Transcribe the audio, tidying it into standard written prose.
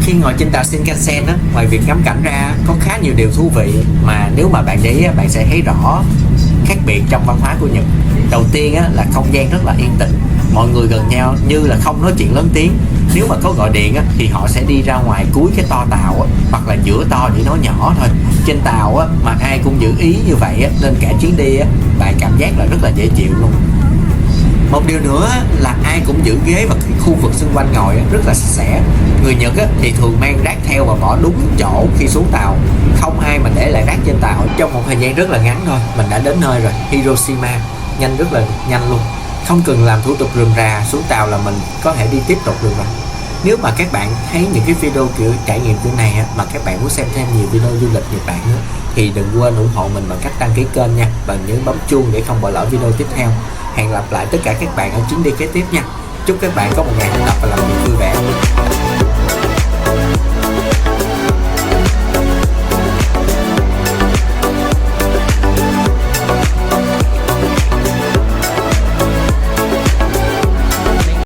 Khi ngồi trên tàu Shinkansen á, ngoài việc ngắm cảnh ra có khá nhiều điều thú vị mà nếu mà bạn để ý bạn sẽ thấy rõ khác biệt trong văn hóa của Nhật. Đầu tiên á, là không gian rất là yên tĩnh, mọi người gần nhau như là không nói chuyện lớn tiếng. Nếu mà có gọi điện á, thì họ sẽ đi ra ngoài cuối cái toa tàu á, hoặc là giữa to để nói nhỏ thôi. Trên tàu á, mà ai cũng giữ ý như vậy á, nên cả chuyến đi á, bạn cảm giác là rất là dễ chịu luôn. Một điều nữa là ai cũng giữ ghế và khu vực xung quanh ngồi rất là sạch sẽ. Người Nhật thì thường mang rác theo và bỏ đúng chỗ khi xuống tàu, không ai mà để lại rác trên tàu. Trong một thời gian rất là ngắn thôi mình đã đến nơi rồi, Hiroshima, rất là nhanh luôn, không cần làm thủ tục rườm rà, xuống tàu là mình có thể đi tiếp tục được rồi. Nếu mà các bạn thấy những cái video kiểu trải nghiệm kiểu này mà các bạn muốn xem thêm nhiều video du lịch Nhật Bản nữa thì đừng quên ủng hộ mình bằng cách đăng ký kênh nha, và nhớ bấm chuông để không bỏ lỡ video tiếp theo. Hẹn gặp lại tất cả các bạn ở chuyến đi kế tiếp nha. Chúc các bạn có một ngày học tập và làm việc vui vẻ.